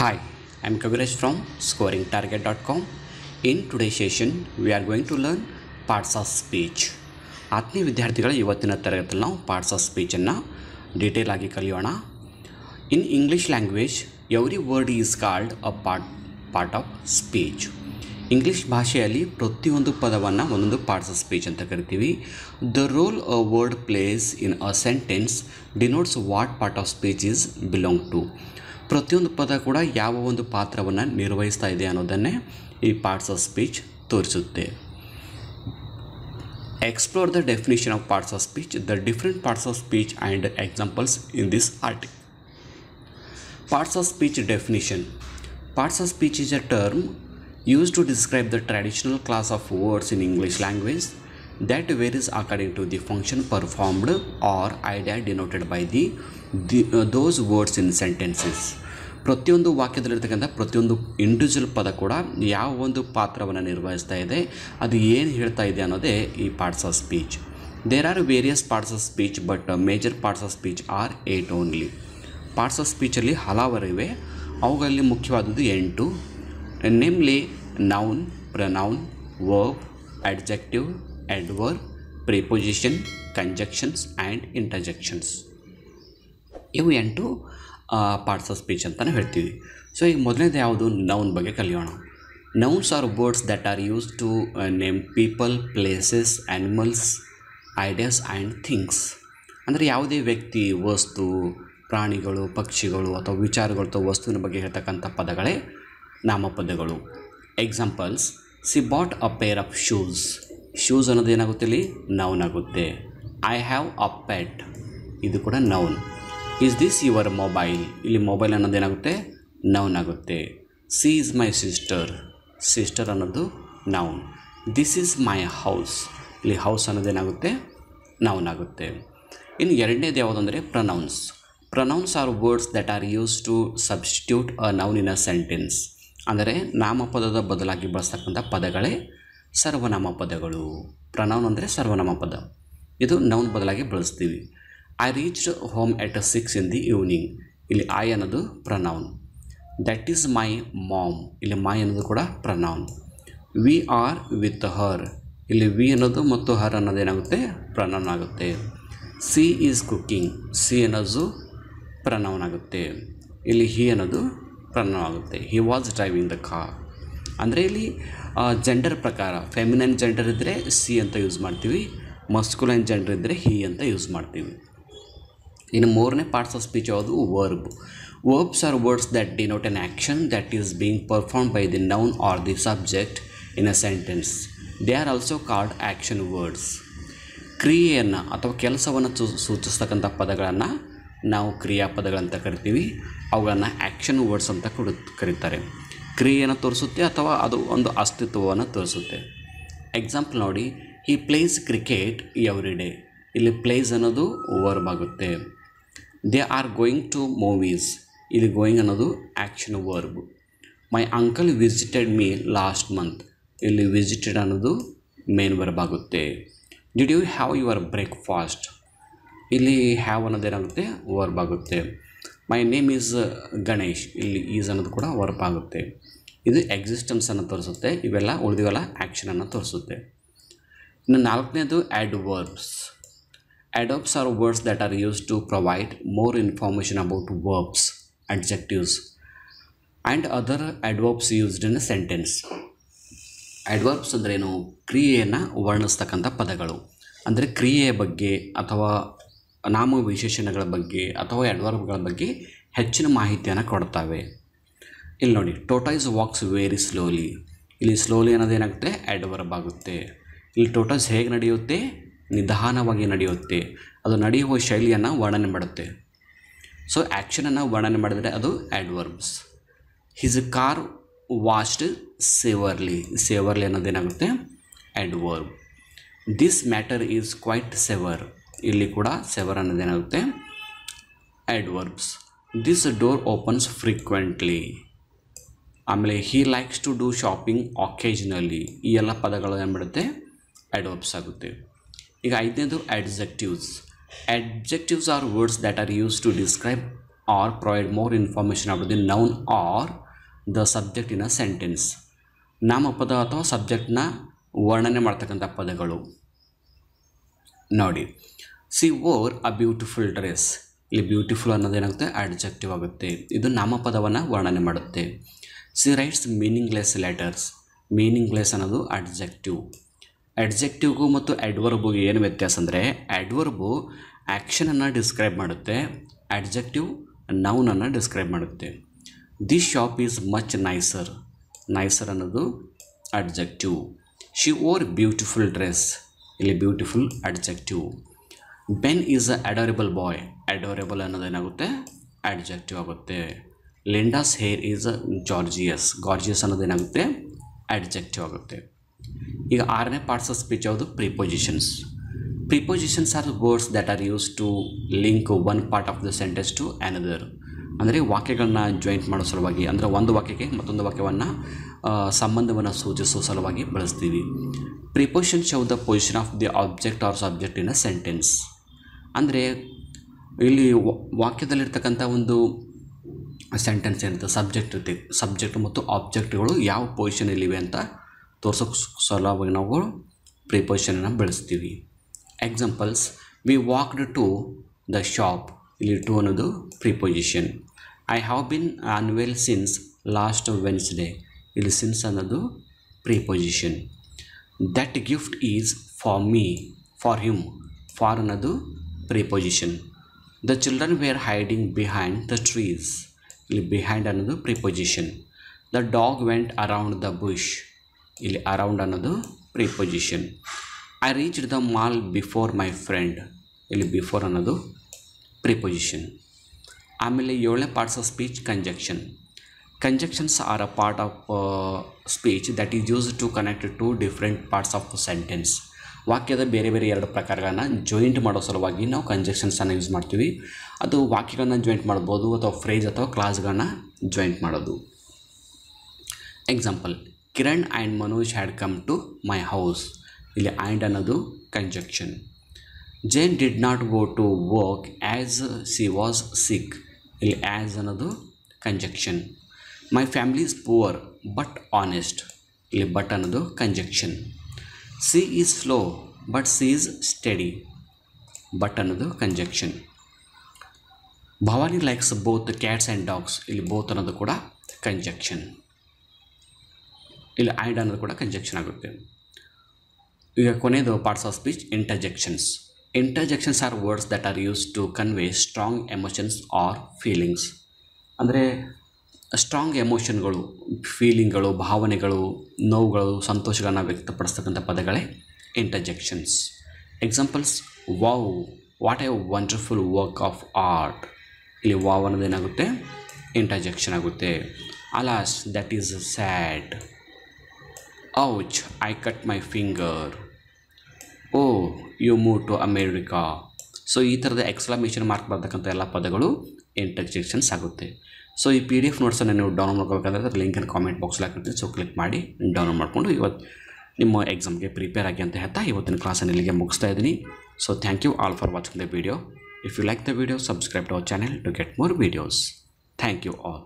Hi, I'm Kaviraj from scoringtarget.com. In today's session, we are going to learn parts of speech. ಆತ್ಮೀಯ ವಿದ್ಯಾರ್ಥಿಗಳ ಇವತ್ತಿನ ತರಗತಿಯಲ್ಲಿ ನಾವು parts of ಸ್ಪೀಚನ್ನು detail ಆಗಿ ಕಲಿಯೋಣ. In English language every word is called a part of speech. English ಭಾಷೆಯಲ್ಲಿ ಪ್ರತಿಯೊಂದು ಪದವನ್ನು ಒಂದೊಂದು ಪಾರ್ಟ್ಸ್ ಆಫ್ ಸ್ಪೀಚ್ ಅಂತ ಕರಿತೀವಿ. The role a word plays in a sentence denotes what part of speech is belong to. ಪ್ರತಿಯೊಂದು ಪದ ಕೂಡ ಯಾವ ಒಂದು ಪಾತ್ರವನ್ನು ನಿರ್ವಹಿಸ್ತಾ ಇದೆ ಅನ್ನೋದನ್ನೇ ಈ ಪಾರ್ಟ್ಸ್ ಆಫ್ ಸ್ಪೀಚ್ ತೋರಿಸುತ್ತೆ. Explore the definition of parts of speech, the different parts of speech and examples in this article. Parts of speech definition. Parts of speech is a term used to describe the traditional class of words in English language that varies according to the function performed or idea denoted by those words in sentences. ಪ್ರತಿಯೊಂದು ವಾಕ್ಯದಲ್ಲಿರ್ತಕ್ಕಂಥ ಪ್ರತಿಯೊಂದು individual ಪದ ಕೂಡ ಯಾವ ಒಂದು ಪಾತ್ರವನ್ನು ನಿರ್ವಹಿಸ್ತಾ ಇದೆ, ಅದು ಏನು ಹೇಳ್ತಾ ಇದೆ ಅನ್ನೋದೇ ಈ parts of speech. There are various parts of speech but major parts of speech are 8 only. Parts of ಸ್ಪೀಚಲ್ಲಿ ಹಲವರಿವೆ, ಅವುಗಳಲ್ಲಿ ಮುಖ್ಯವಾದದ್ದು 8. Namely noun, pronoun, verb, adjective, adverb, preposition, conjunctions and interjections. ಇವು 8 ಪಾರ್ಟ್ಸ್ ಆಫ್ ಸ್ಪೀಚ್ ಅಂತಲೇ ಹೇಳ್ತೀವಿ. So ಈಗ ಮೊದಲನೇದು ಯಾವುದು, ನೌನ್ ಬಗ್ಗೆ ಕಲಿಯೋಣ. Nouns are words that are use to name people, places, animals, ideas and things. ಅಂದರೆ ಯಾವುದೇ ವ್ಯಕ್ತಿ, ವಸ್ತು, ಪ್ರಾಣಿಗಳು, ಪಕ್ಷಿಗಳು ಅಥವಾ ವಿಚಾರಗಳು ಅಥವಾ ವಸ್ತುವಿನ ಬಗ್ಗೆ ಹೇಳ್ತಕ್ಕಂಥ ಪದಗಳೇ ನಾಮಪದಗಳು. Examples: she bought a pair of shoes. Shoes ಅನ್ನೋದು ಏನಾಗುತ್ತೆ, ಇಲ್ಲಿ ನೌನ್ ಆಗುತ್ತೆ. ಐ ಹ್ಯಾವ್ ಅ ಪೆಟ್, ಇದು ಕೂಡ noun. Is this your mobile, ಇಲ್ಲಿ ಮೊಬೈಲ್ ಅನ್ನೋದು ಏನಾಗುತ್ತೆ, ನೌನ್ ಆಗುತ್ತೆ. She is my sister, sister ಅನ್ನೋದು noun. This is my house, ಇಲ್ಲಿ ಹೌಸ್ ಅನ್ನೋದೇನಾಗುತ್ತೆ, ನೌನ್ ಆಗುತ್ತೆ. ಇನ್ನು ಎರಡನೇದು ಯಾವುದಂದರೆ pronouns. Pronouns are words that are use to substitute a noun in a sentence. ಅಂದರೆ ನಾಮಪದದ ಬದಲಾಗಿ ಬಳಸ್ತಕ್ಕಂಥ ಪದಗಳೇ ಸರ್ವನಾಮ ಪದಗಳು. ಪ್ರನೌನ್ ಅಂದರೆ ಸರ್ವನಾಮ ಪದ, ಇದು ನೌನ್ ಬದಲಾಗಿ ಬಳಸ್ತೀವಿ. I reached home at 6 in the evening, ಇಲ್ಲಿ ಐ ಅನ್ನೋದು pronoun. That is my mom, ಇಲ್ಲಿ ಮೈ ಅನ್ನೋದು ಕೂಡ pronoun. We are with her, ಇಲ್ಲಿ ವಿ ಅನ್ನೋದು ಮತ್ತು ಹರ್ ಅನ್ನೋದು ಏನಾಗುತ್ತೆ, ಪ್ರನೌನ್ ಆಗುತ್ತೆ. ಸಿ ಈಸ್ ಕುಕ್ಕಿಂಗ್, ಸಿ ಅನ್ನೋದು ಪ್ರನೌನ್ ಆಗುತ್ತೆ. ಇಲ್ಲಿ ಹಿ ಅನ್ನೋದು ಪ್ರನೌನ್ ಆಗುತ್ತೆ. He was driving the car. ಅಂದರೆ ಇಲ್ಲಿ ಜೆಂಡರ್ ಪ್ರಕಾರ ಫೆಮಿನೈನ್ ಜೆಂಡರ್ ಇದ್ದರೆ ಸಿ ಅಂತ ಯೂಸ್ ಮಾಡ್ತೀವಿ, ಮಸ್ಕ್ಯುಲೈನ್ ಜೆಂಡರ್ ಇದ್ದರೆ ಹಿ ಅಂತ ಯೂಸ್ ಮಾಡ್ತೀವಿ. ಇನ್ನು ಮೂರನೇ ಪಾರ್ಟ್ಸ್ ಆಫ್ ಸ್ಪೀಚ್ ಯಾವುದು, verb. Verbs are words that denote an action that is being perform by the noun or the subject in a sentence. They are also called action words. ಕ್ರಿಯೆಯನ್ನು ಅಥವಾ ಕೆಲಸವನ್ನು ಸೂಚಿಸ್ತಕ್ಕಂಥ ಪದಗಳನ್ನು ನಾವು ಕ್ರಿಯಾಪದಗಳಂತ ಕರಿತೀವಿ. ಅವುಗಳನ್ನು ಆ್ಯಕ್ಷನ್ ವರ್ಡ್ಸ್ ಅಂತ ಕರೀತಾರೆ. ಕ್ರಿಯೆಯನ್ನು ತೋರಿಸುತ್ತೆ ಅಥವಾ ಅದು ಒಂದು ಅಸ್ತಿತ್ವವನ್ನು ತೋರಿಸುತ್ತೆ. ಎಕ್ಸಾಂಪಲ್ ನೋಡಿ, he plays cricket every day, ಇಲ್ಲಿ ಪ್ಲೇಸ್ ಅನ್ನೋದು ವರ್ಬ್ ಆಗುತ್ತೆ. They are going to movies, ಇಲ್ಲಿ ಗೋಯಿಂಗ್ ಅನ್ನೋದು action verb. My uncle visited me last month, ಇಲ್ಲಿ ವಿಸಿಟೆಡ್ ಅನ್ನೋದು ಮೇನ್ ವರ್ಬ್ ಆಗುತ್ತೆ. Did you have your breakfast, ಇಲ್ಲಿ ಹ್ಯಾವ್ ಅನ್ನೋದು ಏನಾಗುತ್ತೆ, ವರ್ಬ್ ಆಗುತ್ತೆ. ಮೈ ನೇಮ್ ಈಸ್ ಗಣೇಶ್, ಇಲ್ಲಿ ಈಸ್ ಅನ್ನೋದು ಕೂಡ ವರ್ಬ್ ಆಗುತ್ತೆ. ಇದು ಎಕ್ಸಿಸ್ಟೆನ್ಸನ್ನು ತೋರಿಸುತ್ತೆ. ಇವೆಲ್ಲ ಉಳಿದಿವೆಲ್ಲ ಆ್ಯಕ್ಷನನ್ನು ತೋರಿಸುತ್ತೆ. ಇನ್ನು ನಾಲ್ಕನೇದು ಆಡ್ವರ್ಬ್ಸ್. Adverbs are words that are used to provide more information about verbs, adjectives, and other adverbs used in a sentence. Adverbs ಅಂದ್ರೇನು, ಕ್ರಿಯೆಯನ್ನು ವರ್ಣಿಸ್ತಕ್ಕಂಥ ಪದಗಳು. ಅಂದರೆ ಕ್ರಿಯೆಯ ಬಗ್ಗೆ ಅಥವಾ ನಾಮ ವಿಶೇಷಣಗಳ ಬಗ್ಗೆ ಅಥವಾ ಅಡ್ವರ್ಬ್ಗಳ ಬಗ್ಗೆ ಹೆಚ್ಚಿನ ಮಾಹಿತಿಯನ್ನು ಕೊಡ್ತವೆ. ಇಲ್ಲಿ ನೋಡಿ, ಟೋಟೈಸ್ ವಾಕ್ಸ್ ವೆರಿ ಸ್ಲೋಲಿ, ಇಲ್ಲಿ ಸ್ಲೋಲಿ ಅನ್ನೋದೇನಾಗುತ್ತೆ, ಅಡ್ವರ್ಬ್ ಆಗುತ್ತೆ. ಇಲ್ಲಿ ಟೋಟೈಸ್ ಹೇಗೆ ನಡೆಯುತ್ತೆ, ನಿಧಾನವಾಗಿ ನಡೆಯುತ್ತೆ. ಅದು ನಡೆಯುವ ಶೈಲಿಯನ್ನು ವರ್ಣನೆ ಮಾಡುತ್ತೆ. ಸೊ ಆ್ಯಕ್ಷನನ್ನು ವರ್ಣನೆ ಮಾಡಿದರೆ ಅದು adverbs. His car washed severely, severely ಅನ್ನೋದೇನಾಗುತ್ತೆ, adverb. This matter is quite severe, ಇಲ್ಲಿ ಕೂಡ ಸೆವರ್ ಅನ್ನೋದೇನಾಗುತ್ತೆ, adverbs. This door opens frequently. ಆಮೇಲೆ he likes to do shopping occasionally, ಈ ಎಲ್ಲ ಪದಗಳು ಏನು ಮಾಡುತ್ತೆ, ಆಡ್ವರ್ಬ್ಸ್ ಆಗುತ್ತೆ. ಈಗ ಐದನೇದು adjectives. Adjectives are words that are used to describe or provide more information about the noun or the subject in a sentence. ನಾಮಪದ ಅಥವಾ ಸಬ್ಜೆಕ್ಟ್ನ ವರ್ಣನೆ ಮಾಡ್ತಕ್ಕಂಥ ಪದಗಳು ನೋಡಿ. She wore a beautiful dress. ಇಲ್ಲಿ ಬ್ಯೂಟಿಫುಲ್ ಅನ್ನೋದೇನಾಗುತ್ತೆ ಅಡ್ಜೆಕ್ಟಿವ್ ಆಗುತ್ತೆ. ಇದು ನಾಮಪದವನ್ನು ವರ್ಣನೆ ಮಾಡುತ್ತೆ. She writes meaningless letters. Meaningless ಅನ್ನೋದು ಅಡ್ಜೆಕ್ಟಿವ್. ಅಡ್ಜೆಕ್ಟಿವ್ಗೂ ಮತ್ತು ಅಡ್ವರ್ಬ್ಗೂ ಏನು ವ್ಯತ್ಯಾಸ ಅಂದರೆ ಅಡ್ವರ್ಬು ಆ್ಯಕ್ಷನನ್ನು ಡಿಸ್ಕ್ರೈಬ್ ಮಾಡುತ್ತೆ, ಅಡ್ಜೆಕ್ಟಿವ್ ನೌನನ್ನು ಡಿಸ್ಕ್ರೈಬ್ ಮಾಡುತ್ತೆ. This shop is much nicer. Nicer ಅನ್ನೋದು adjective. She wore beautiful dress. ಇಲ್ಲಿ beautiful adjective. Ben is a adorable boy. Adorable ಅನ್ನೋದೇನಾಗುತ್ತೆ ಅಡ್ಜೆಕ್ಟಿವ್ ಆಗುತ್ತೆ. Linda's hair is gorgeous. Gorgeous ಅನ್ನೋದೇನಾಗುತ್ತೆ ಅಡ್ಜೆಕ್ಟಿವ್ ಆಗುತ್ತೆ. ಈಗ 6ನೇ ಪಾರ್ಟ್ಸ್ ಆಫ್ ಸ್ಪೀಚ್ ಯಾವುದು prepositions. Prepositions are words that are use to link one part of the sentence to another. ಅಂದರೆ ವಾಕ್ಯಗಳನ್ನ joint ಮಾಡೋ ಸಲುವಾಗಿ, ಅಂದರೆ ಒಂದು ವಾಕ್ಯಕ್ಕೆ ಮತ್ತೊಂದು ವಾಕ್ಯವನ್ನು ಸಂಬಂಧವನ್ನು ಸೂಚಿಸುವ ಸಲುವಾಗಿ ಬಳಸ್ತೀವಿ. Preposition show the position of the object or subject in a sentence. ಅಂದರೆ ಇಲ್ಲಿ ವಾಕ್ಯದಲ್ಲಿರ್ತಕ್ಕಂಥ ಒಂದು ಸೆಂಟೆನ್ಸ್ ಏನಿರುತ್ತೆ ಸಬ್ಜೆಕ್ಟ್ ಇರುತ್ತೆ, ಸಬ್ಜೆಕ್ಟ್ ಮತ್ತು ಆಬ್ಜೆಕ್ಟ್ಗಳು ಯಾವ ಪೊಸಿಷನಲ್ಲಿವೆ ಅಂತ ತೋರ್ಸೋಕ್ಕೆ ಸಲುವಾಗಿ ನಾವು ಪ್ರಿಪೊಸಿಷನನ್ನು ಬಳಸ್ತೀವಿ. Examples, we walked to the shop. ಇಲ್ಲಿ ಟು ಅನ್ನೋದು preposition. I have been unwell since last Wednesday. ಇಲ್ಲಿ ಸಿನ್ಸ್ ಅನ್ನೋದು preposition. That gift is for me, for him. For ಅನ್ನೋದು preposition. The children were hiding behind the trees. ಇಲ್ಲಿ behind ಅನ್ನೋದು preposition. The dog went around the bush. ಇಲ್ಲಿ around ಅನ್ನೋದು preposition. I reached the mall before my friend. ಇಲ್ಲಿ before ಅನ್ನೋದು preposition. ಆಮೇಲೆ 7ನೇ parts of speech conjunction. Conjunctions are a part of speech that is used to connect to different parts of sentence. ವಾಕ್ಯದ ಬೇರೆ ಬೇರೆ 2 ಪ್ರಕಾರಗಳನ್ನು joint ಮಾಡೋ ಸಲುವಾಗಿ ನಾವು ಕಂಜಂಕ್ಷನ್ಸನ್ನು ಯೂಸ್ ಮಾಡ್ತೀವಿ. ಅದು ವಾಕ್ಯಗಳನ್ನು ಜಾಯಿಂಟ್ ಮಾಡ್ಬೋದು ಅಥವಾ ಫ್ರೇಜ್ ಅಥವಾ ಕ್ಲಾಸ್ಗಳನ್ನ ಜಾಯಿಂಟ್ ಮಾಡೋದು. Example, Kiran and Manoj had come to my house. ಇಲ್ಲಿ ಆ್ಯಂಡ್ ಅನ್ನೋದು conjunction. Jane did not go to work as she was sick. ಇಲ್ಲಿ ಆ್ಯಸ್ ಅನ್ನೋದು conjunction. My family is poor but honest. ಇಲ್ಲಿ ಬಟ್ ಅನ್ನೋದು conjunction. She is slow but she is steady. But ಅನ್ನೋದು conjunction. Bhavani likes both cats and dogs. ಇಲ್ಲಿ both ಅನ್ನೋದು ಕೂಡ conjunction. ಇಲ್ಲಿ and ಅನ್ನೋದು ಕೂಡ ಕಂಜಂಕ್ಷನ್ ಆಗುತ್ತೆ. ಈಗ ಕೊನೆಯದು parts of speech interjections. Interjections are words that are use to convey strong emotions or feelings. ಅಂದರೆ ಸ್ಟ್ರಾಂಗ್ ಎಮೋಷನ್ಗಳು, ಫೀಲಿಂಗ್ಗಳು, ಭಾವನೆಗಳು, ನೋವುಗಳು, ಸಂತೋಷಗಳನ್ನು ವ್ಯಕ್ತಪಡಿಸ್ತಕ್ಕಂಥ ಪದಗಳೇ interjections. Examples, wow what a wonderful work of art. ಇಲ್ಲಿ ವಾವ್ ಅನ್ನೋದೇನಾಗುತ್ತೆ ಇಂಟರ್ಜೆಕ್ಷನ್ ಆಗುತ್ತೆ. Alas that is sad. Ouch I cut my finger. Oh you move to America. So ಈ ಥರದ ಎಕ್ಸ್ಕ್ಲಮೇಷನ್ ಮಾರ್ಕ್ ಬರ್ತಕ್ಕಂಥ ಎಲ್ಲ ಪದಗಳು ಇಂಟರ್ಜೆಕ್ಷನ್ಸ್ ಆಗುತ್ತೆ. ಸೊ ಈ PDF ನೋಟ್ಸನ್ನು ನೀವು ಡೌನ್ಲೋಡ್ ಮಾಡ್ಕೋಬೇಕಾದ್ರೆ ಅದರ ಲಿಂಕನ್ನು ಕಾಮೆಂಟ್ ಬಾಕ್ಸಲ್ಲಿ ಹಾಕಿರ್ತೀನಿ. ಸೊ ಕ್ಲಿಕ್ ಮಾಡಿ ಡೌನ್ಲೋಡ್ ಮಾಡಿಕೊಂಡು ಇವತ್ತು ನಿಮ್ಮ ಎಕ್ಸಾಮ್ಗೆ ಪ್ರಿಪೇರ್ ಆಗಿ ಅಂತ ಹೇಳ್ತಾ ಇವತ್ತಿನ ಕ್ಲಾಸನ್ನು ಇಲ್ಲಿಗೆ ಮುಗಿಸ್ತಾ ಇದ್ದೀನಿ. So thank you all for watching the video. If you like the video, subscribe to our channel to get more videos. Thank you all.